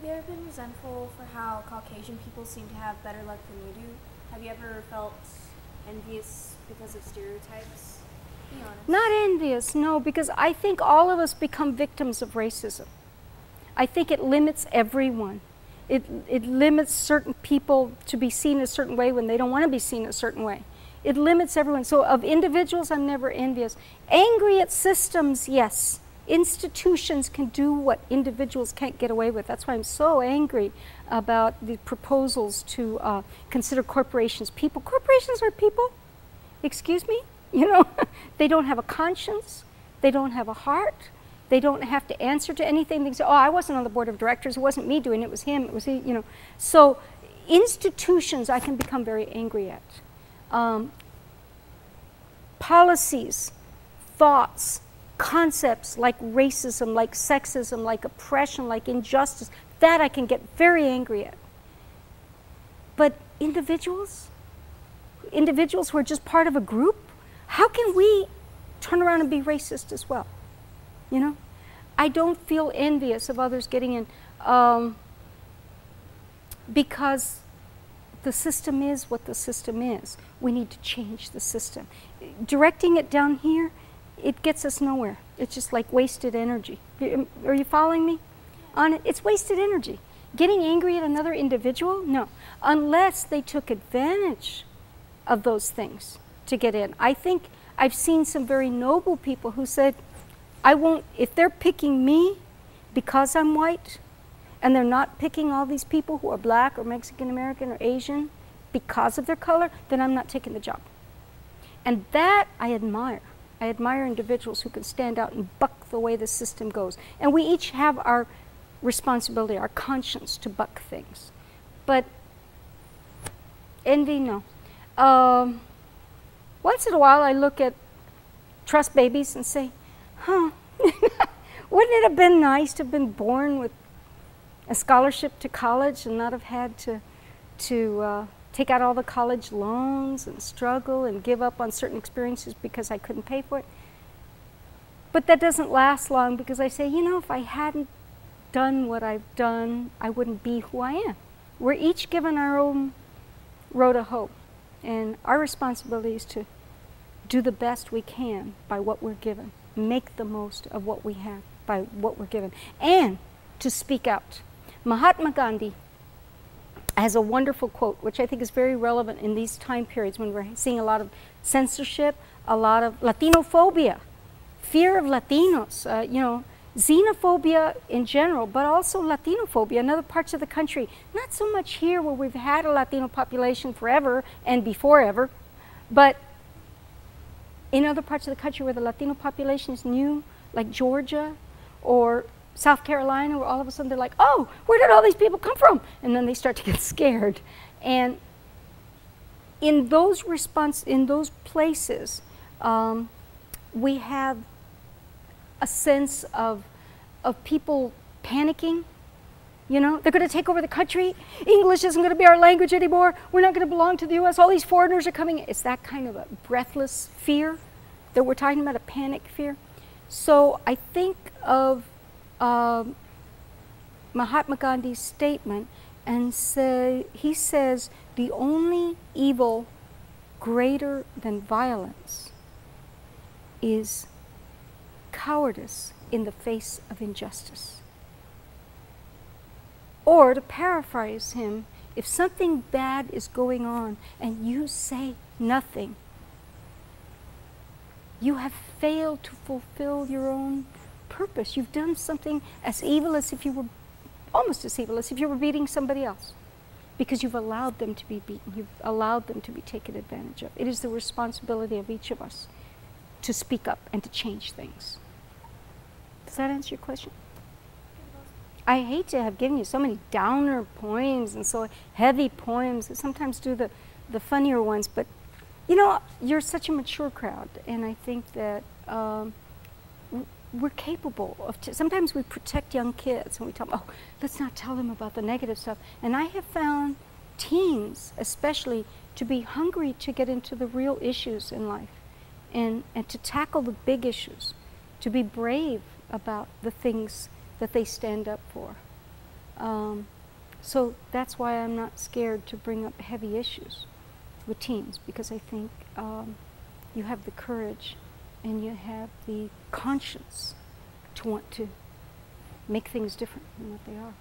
Have you ever been resentful for how Caucasian people seem to have better luck than you do? Have you ever felt envious because of stereotypes? Be honest. Not envious, no, because I think all of us become victims of racism. I think it limits everyone. It limits certain people to be seen a certain way when they don't want to be seen a certain way. It limits everyone. So of individuals, I'm never envious. Angry at systems, yes. Institutions can do what individuals can't get away with. That's why I'm so angry about the proposals to consider corporations people. Corporations are people. Excuse me? You know, they don't have a conscience. They don't have a heart. They don't have to answer to anything. They say, oh, I wasn't on the board of directors. It wasn't me doing it. It was him. It was he, you know. So institutions I can become very angry at. Policies, thoughts, concepts like racism, like sexism, like oppression, like injustice, that I can get very angry at. But individuals who are just part of a group, how can we turn around and be racist as well? You know, I don't feel envious of others getting in because the system is what the system is. We need to change the system. Directing it down here, it gets us nowhere. It's just like wasted energy. Are you following me on it? It's wasted energy. Getting angry at another individual? No. Unless they took advantage of those things to get in. I think I've seen some very noble people who said, I won't, if they're picking me because I'm white, and they're not picking all these people who are black or Mexican American or Asian because of their color, then I'm not taking the job. And that I admire. I admire individuals who can stand out and buck the way the system goes. And we each have our responsibility, our conscience to buck things. But envy, no. Once in a while I look at trust babies and say, huh, wouldn't it have been nice to have been born with a scholarship to college and not have had to take out all the college loans and struggle and give up on certain experiences because I couldn't pay for it? But that doesn't last long because I say, you know, if I hadn't done what I've done, I wouldn't be who I am. We're each given our own road of hope, and our responsibility is to do the best we can by what we're given. Make the most of what we have by what we're given, and to speak out. Mahatma Gandhi has a wonderful quote, which I think is very relevant in these time periods when we're seeing a lot of censorship, a lot of Latinophobia, fear of Latinos, you know, xenophobia in general, but also Latinophobia in other parts of the country. Not so much here where we've had a Latino population forever and before ever, but in other parts of the country where the Latino population is new, like Georgia or South Carolina, where all of a sudden they're like, oh, where did all these people come from? And then they start to get scared. And in those places, we have a sense of people panicking. You know, they're going to take over the country. English isn't going to be our language anymore. We're not going to belong to the U.S. All these foreigners are coming. It's that kind of a breathless fear that we're talking about, a panic fear. So I think of Mahatma Gandhi's statement, and he says, the only evil greater than violence is cowardice in the face of injustice. Or to paraphrase him, if something bad is going on and you say nothing, you have failed to fulfill your own purpose. You've done something as evil as if you were, almost as evil as if you were beating somebody else, because you've allowed them to be beaten. You've allowed them to be taken advantage of. It is the responsibility of each of us to speak up and to change things. Does that answer your question? I hate to have given you so many downer poems and so heavy poems. I sometimes do the funnier ones, but you know, you're such a mature crowd, and I think that we're capable of, sometimes we protect young kids and we tell them, oh, let's not tell them about the negative stuff. And I have found teens especially to be hungry to get into the real issues in life and to tackle the big issues, to be brave about the things that they stand up for. So that's why I'm not scared to bring up heavy issues with teens, because I think you have the courage and you have the conscience to want to make things different than what they are.